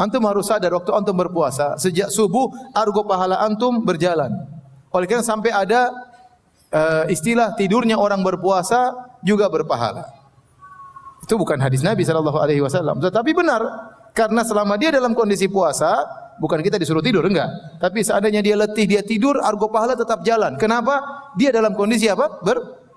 Antum harus sadar waktu antum berpuasa, sejak subuh argo pahala antum berjalan. Oleh karena sampai ada istilah tidurnya orang berpuasa juga berpahala. Itu bukan hadis Nabi sallallahu alaihi wasallam, tetapi benar karena selama dia dalam kondisi puasa, bukan kita disuruh tidur, enggak. Tapi seandainya dia letih, dia tidur, argo pahala tetap jalan. Kenapa? Dia dalam kondisi apa?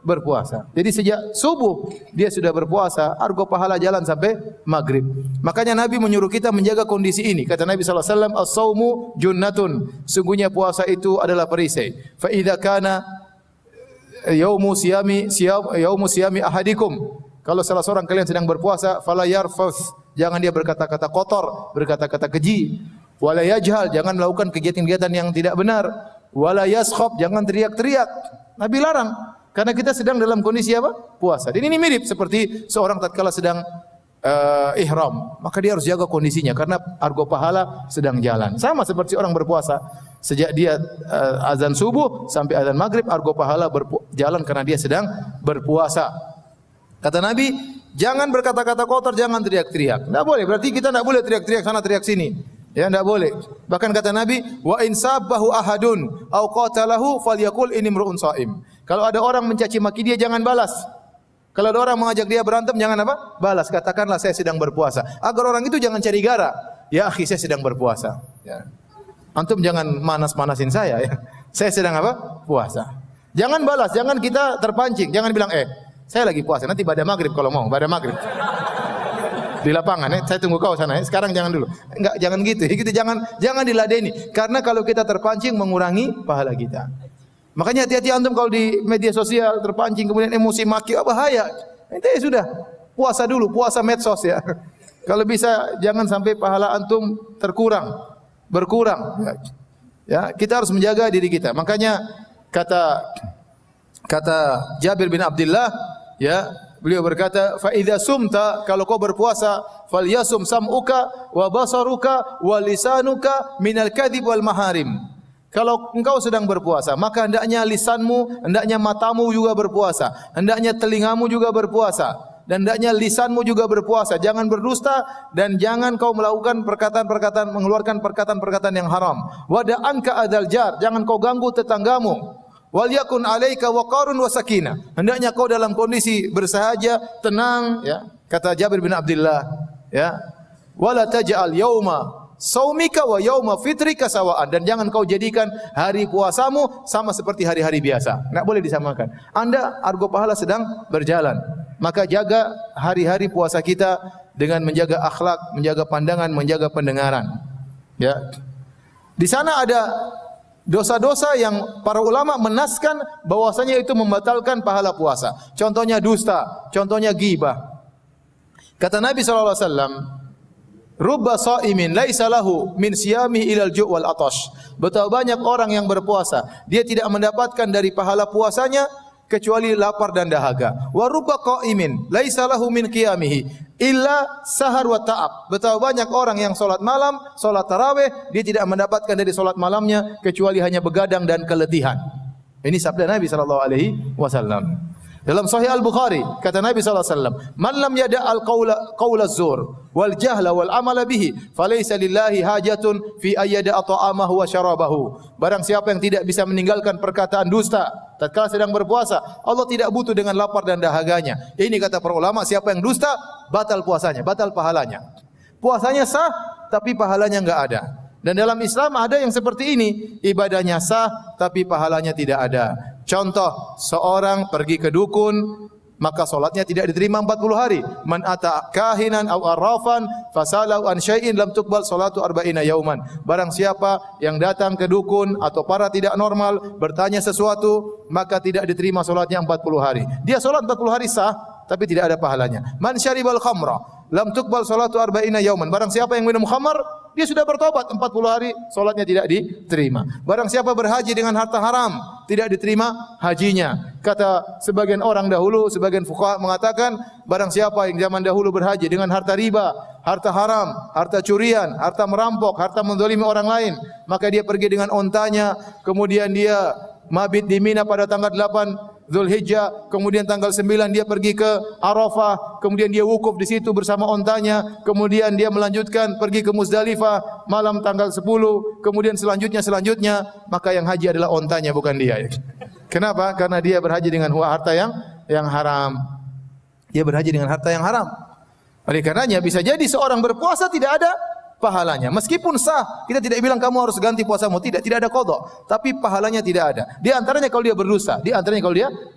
Berpuasa. Jadi sejak subuh dia sudah berpuasa, argo pahala jalan sampai maghrib. Makanya Nabi menyuruh kita menjaga kondisi ini. Kata Nabi sallallahu alaihi wasallam, "As-saumu junnatun." Sungguhnya puasa itu adalah perisai. Fa idza kana yaumu siyami ahadikum. Kalau salah seorang kalian sedang berpuasa, fala yarfus, jangan dia berkata-kata kotor, berkata-kata keji. Wala yajhal, jangan melakukan kegiatan-kegiatan yang tidak benar. Wala yaskhab, jangan teriak-teriak. Nabi larang karena kita sedang dalam kondisi apa? Puasa. Dan ini mirip seperti seorang tatkala sedang ihram, maka dia harus jaga kondisinya karena argo pahala sedang jalan. Sama seperti orang berpuasa. Sejak dia azan subuh sampai azan maghrib, argo pahala jalan karena dia sedang berpuasa. Kata Nabi, jangan berkata-kata kotor, jangan teriak-teriak. Tidak boleh, berarti kita tidak boleh teriak-teriak sana, teriak sini. Ya, tidak boleh. Bahkan kata Nabi, wa in sabbahu ahadun au qatalahu falyaqul inni imru'un shaim. Kalau ada orang mencaci maki dia, jangan balas. Kalau ada orang mengajak dia berantem, jangan apa? Balas. Katakanlah saya sedang berpuasa. Agar orang itu jangan cari gara. Ya akhi, saya sedang berpuasa. Ya. Antum jangan manas-manasin saya. Ya. Saya sedang apa? Puasa. Jangan balas, jangan kita terpancing. Jangan bilang, saya lagi puasa, nanti pada maghrib kalau mau, pada maghrib. Di lapangan, saya tunggu kau sana. Sekarang jangan dulu. Enggak, jangan gitu. Gitu jangan diladeni. Karena kalau kita terpancing mengurangi pahala kita. Makanya hati-hati antum kalau di media sosial terpancing kemudian emosi maki, bahaya. Ente sudah puasa dulu, puasa medsos ya. Kalau bisa jangan sampai pahala antum berkurang. Ya, kita harus menjaga diri kita. Makanya kata Jabir bin Abdullah, ya, beliau berkata, fa idza sumta, kalau kau berpuasa, falyasum sam'uka wa basaruka wa lisanuka minal kadhib wal maharim. Kalau engkau sedang berpuasa, maka hendaknya lisanmu, hendaknya matamu juga berpuasa, hendaknya telingamu juga berpuasa, dan hendaknya lisanmu juga berpuasa. Jangan berdusta dan jangan kau melakukan mengeluarkan perkataan-perkataan yang haram. Wada anka adzal jar, jangan kau ganggu tetanggamu. Wal yakun alaika waqarun wa sakinah. Hendaknya kau dalam kondisi bersahaja, tenang, ya. Kata Jabir bin Abdullah, ya. Wala taj'al yauma saumika wa yauma fitrika sawaan, dan jangan kau jadikan hari puasamu sama seperti hari-hari biasa. Enggak boleh disamakan. Anda argo pahala sedang berjalan. Maka jaga hari-hari puasa kita dengan menjaga akhlak, menjaga pandangan, menjaga pendengaran. Ya. Di sana ada dosa-dosa yang para ulama menaskan bahwasanya itu membatalkan pahala puasa. Contohnya dusta, contohnya ghibah. Kata Nabi sallallahu alaihi wasallam, "Rubba sha'imin laisa lahu min siyami ilal ju' wal atash." Betapa banyak orang yang berpuasa, dia tidak mendapatkan dari pahala puasanya kecuali lapar dan dahaga. Wa rubba qa'imin laisa lahu min qiyamihi illa sahar wa ta'ab. Betapa banyak orang yang salat malam, salat tarawih, dia tidak mendapatkan dari salat malamnya kecuali hanya begadang dan keletihan. Ini sabda Nabi sallallahu alaihi wasallam. Dalam Sahih Al-Bukhari kata Nabi sallallahu alaihi wasallam, "Man lam yada' al-qaula az-zur wal jahla wal amala bihi, falaysa lillahi hajatun fi ayyada ta'amahu wa syarabahu." Barang siapa yang tidak bisa meninggalkan perkataan dusta tatkala sedang berpuasa, Allah tidak butuh dengan lapar dan dahaganya. Ini kata para ulama, siapa yang dusta, batal puasanya, batal pahalanya. Puasanya sah tapi pahalanya enggak ada. Dan dalam Islam ada yang seperti ini, ibadahnya sah tapi pahalanya tidak ada. Contoh, seorang pergi ke dukun, maka solatnya tidak diterima 40 hari. Man ata kahinan aw arrafan fasalau an syai'in lam tuqbal salatu arba'ina yauman. Barang siapa yang datang ke dukun atau para tidak normal bertanya sesuatu, maka tidak diterima solatnya 40 hari. Dia solat 40 hari sah, tapi tidak ada pahalanya. Man syaribal khamra lam tuqbal salatu arba'ina yauman. Barang siapa yang minum khamar, dia sudah bertobat 40 hari, solatnya tidak diterima. Barang siapa berhaji dengan harta haram, tidak diterima hajinya. Kata sebagian orang dahulu, sebagian fuqaha mengatakan, barang siapa yang zaman dahulu berhaji dengan harta riba, harta haram, harta curian, harta merampok, harta menzalimi orang lain, maka dia pergi dengan ontanya, kemudian dia mabit di Mina pada tanggal 8 Zulhijjah, kemudian tanggal 9 dia pergi ke Arafah, kemudian dia wukuf di situ bersama ontanya, kemudian dia melanjutkan pergi ke Muzdalifah malam tanggal 10, kemudian selanjutnya, maka yang haji adalah ontanya bukan dia. Kenapa? Karena dia berhaji dengan harta yang haram. Dia berhaji dengan harta yang haram. Oleh karenanya bisa jadi seorang berpuasa tidak ada pahalanya. Meskipun sah, kita tidak bilang kamu harus ganti puasamu, tidak ada qadha, tapi pahalanya tidak ada. Di antaranya kalau dia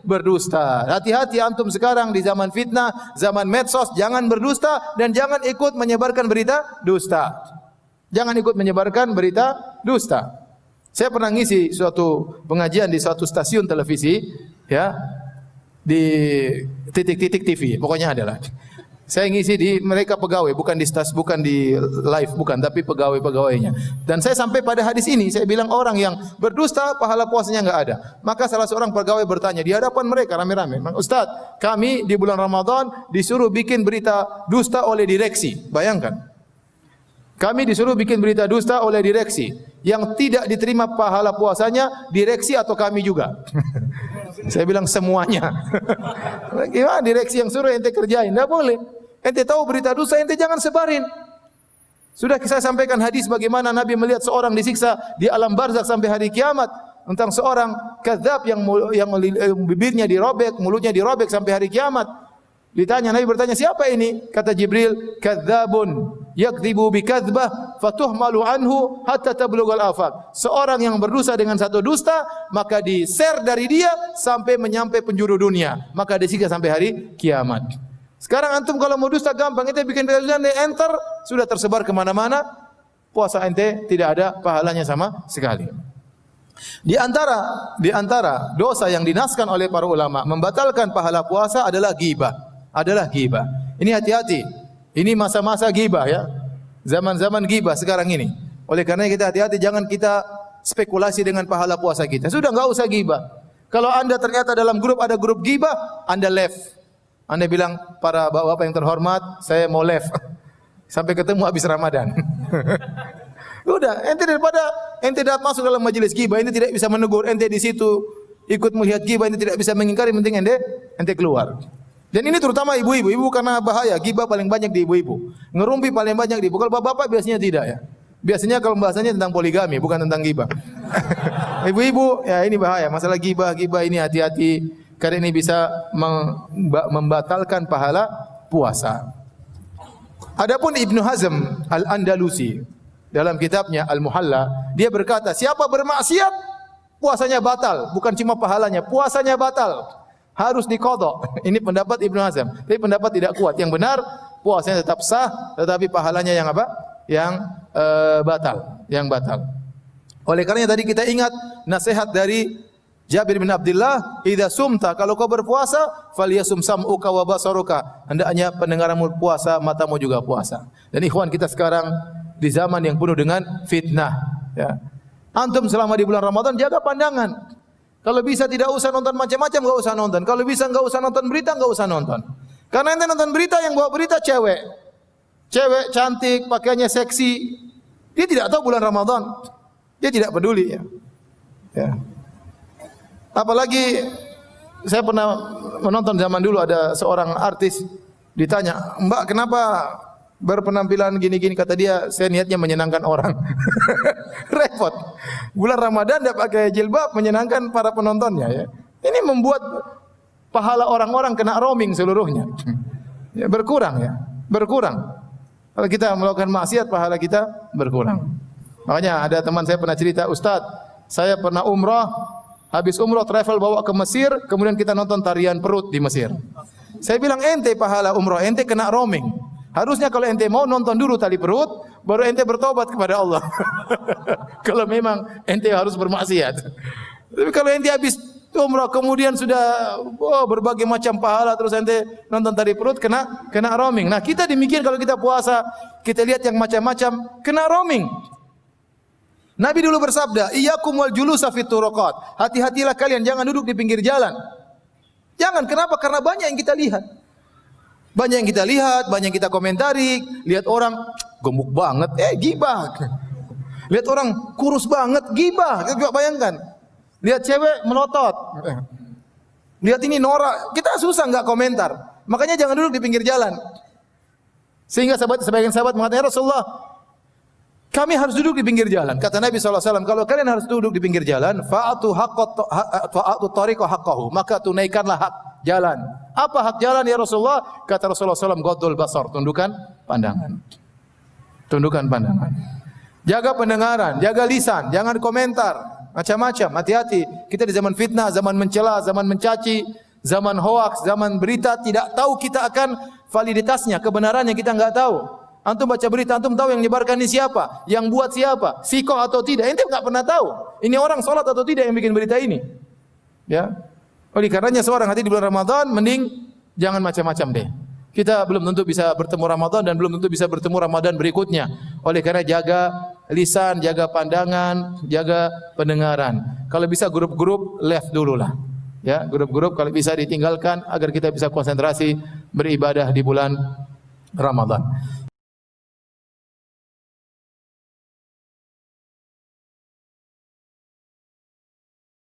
berdusta. Hati-hati antum sekarang di zaman fitnah, zaman medsos, jangan berdusta dan jangan ikut menyebarkan berita dusta. Jangan ikut menyebarkan berita dusta. Saya pernah ngisi suatu pengajian di suatu stasiun televisi, ya, di titik-titik TV, pokoknya adalah. Saya ngisi di mereka pegawai, bukan di live, bukan, tapi pegawai-pegawainya. Dan saya sampai pada hadis ini, saya bilang orang yang berdusta pahala puasanya enggak ada. Maka salah seorang pegawai bertanya di hadapan mereka rame-rame, "Ustaz, kami di bulan Ramadan disuruh bikin berita dusta oleh direksi." Bayangkan. Kami disuruh bikin berita dusta oleh direksi. Yang tidak diterima pahala puasanya direksi atau kami juga. Saya bilang semuanya. Gimana direksi yang suruh ente kerjain? Tidak boleh. Ente tahu berita dusta, ente jangan sebarin. Sudah saya sampaikan hadis bagaimana Nabi melihat seorang disiksa di alam barzakh sampai hari kiamat, tentang seorang kadzab yang bibirnya dirobek, mulutnya dirobek sampai hari kiamat. Ditanya, Nabi bertanya, siapa ini? Kata Jibril, kadzabun yakdzibu bikadzbah fatuhmalu anhu hatta tablughal afaq. Seorang yang berdusta dengan satu dusta, maka di-share dari dia sampai menyampai penjuru dunia, maka disiksa sampai hari kiamat. Sekarang antum kalau mau dusta gampang, ente bikin berita dusta, enter, sudah tersebar kemana-mana, puasa ente tidak ada pahalanya sama sekali. Di antara dosa yang dinaskan oleh para ulama membatalkan pahala puasa adalah ghibah. Ini hati-hati. Ini masa-masa ghibah ya. Zaman-zaman ghibah sekarang ini. Oleh karena kita hati-hati, jangan kita spekulasi dengan pahala puasa kita. Sudah enggak usah ghibah. Kalau Anda ternyata dalam grup ada grup ghibah, Anda left. Anda bilang, para bapak-bapak yang terhormat, saya mau left. Sampai ketemu habis Ramadan. Udah, ente daripada ente datang masuk dalam majelis ghibah, ente tidak bisa menegur, ente di situ ikut melihat ghibah, ente tidak bisa mengingkari, penting ente keluar. Dan ini terutama ibu-ibu karena bahaya, ghibah paling banyak di ibu-ibu. Ngerumpi paling banyak di ibu. Kalau bapak-bapak biasanya tidak ya. Biasanya kalau bahasanya tentang poligami, bukan tentang ghibah. Ibu-ibu, ya ini bahaya. Masalah ghibah ini hati-hati. Karena ini bisa membatalkan pahala puasa. Adapun Ibnu Hazm Al-Andalusi dalam kitabnya Al-Muhalla, dia berkata, siapa bermaksiat puasanya batal, bukan cuma pahalanya, puasanya batal. Harus diqadha. Ini pendapat Ibnu Hazm. Tapi pendapat tidak kuat. Yang benar puasanya tetap sah, tetapi pahalanya yang apa? Yang batal. Oleh karenanya tadi kita ingat nasihat dari Jabir bin Abdullah, "Idza sumta," kalau kau berpuasa, falyasum sam'uka wa basaruka. Hendaknya pendengaranmu puasa, matamu juga puasa. Dan ikhwan, kita sekarang di zaman yang penuh dengan fitnah, ya. Antum selama di bulan Ramadan jaga pandangan. Kalau bisa tidak usah nonton macam-macam, enggak usah nonton. Kalau bisa enggak usah nonton berita, enggak usah nonton. Karena ente nonton berita, yang bawa berita cewek. Cewek cantik, pakaiannya seksi. Dia tidak tahu bulan Ramadan. Dia tidak peduli ya. Ya. Apalagi saya pernah menonton zaman dulu ada seorang artis ditanya, "Mbak, kenapa berpenampilan gini-gini?" Kata dia, "Saya niatnya menyenangkan orang." Repot. Bulan Ramadan dia pakai jilbab menyenangkan para penontonnya ya. Ini membuat pahala orang-orang kena roaming seluruhnya. Ya, berkurang. Kalau kita melakukan maksiat, pahala kita berkurang. Makanya ada teman saya pernah cerita, "Ustaz, saya pernah umrah, habis umrah travel bawa ke Mesir, kemudian kita nonton tarian perut di Mesir." Saya bilang, ente pahala umrah, ente kena roaming. Harusnya kalau ente mau nonton dulu tali perut, baru ente bertobat kepada Allah. Kalau memang ente harus bermaksiat. Tapi kalau ente habis umrah kemudian sudah berbagai macam pahala, terus ente nonton tali perut, kena roaming. Nah kita demikian kalau kita puasa, kita lihat yang macam-macam, kena roaming. Nabi dulu bersabda, "Iyyakum wal julusa fit turuqat." Hati-hatilah kalian jangan duduk di pinggir jalan. Jangan, kenapa? Karena banyak yang kita lihat. Banyak yang kita lihat, banyak yang kita komentari, lihat orang gemuk banget, gibah. Lihat orang kurus banget, gibah. Coba bayangkan. Lihat cewek melotot. Lihat ini norak, kita susah enggak komentar. Makanya jangan duduk di pinggir jalan. Sehingga sebagian sahabat mengatakan, "Ya Rasulullah, kami harus duduk di pinggir jalan." Kata Nabi SAW, kalau kalian harus duduk di pinggir jalan, fa'atu tariqa haqqahu, maka tunaikanlah hak jalan. Apa hak jalan ya Rasulullah? Kata Rasulullah SAW, ghaddul basar, tundukkan pandangan. Tundukkan pandangan. Jaga pendengaran, jaga lisan, jangan komentar, macam-macam, hati-hati. Kita di zaman fitnah, zaman mencela, zaman mencaci, zaman hoaks, zaman berita, tidak tahu kita akan validitasnya, kebenarannya kita enggak tahu. Antum baca berita, antum tahu yang menyebarkan ini siapa, yang buat siapa, sikoh atau tidak, ente enggak pernah tahu. Ini orang salat atau tidak yang bikin berita ini. Ya. Oleh karenanya seorang hati di bulan Ramadan mending jangan macam-macam deh. Kita belum tentu bisa bertemu Ramadan dan belum tentu bisa bertemu Ramadan berikutnya. Oleh karena jaga lisan, jaga pandangan, jaga pendengaran. Kalau bisa grup-grup left dululah. Ya, grup-grup kalau bisa ditinggalkan agar kita bisa konsentrasi beribadah di bulan Ramadan.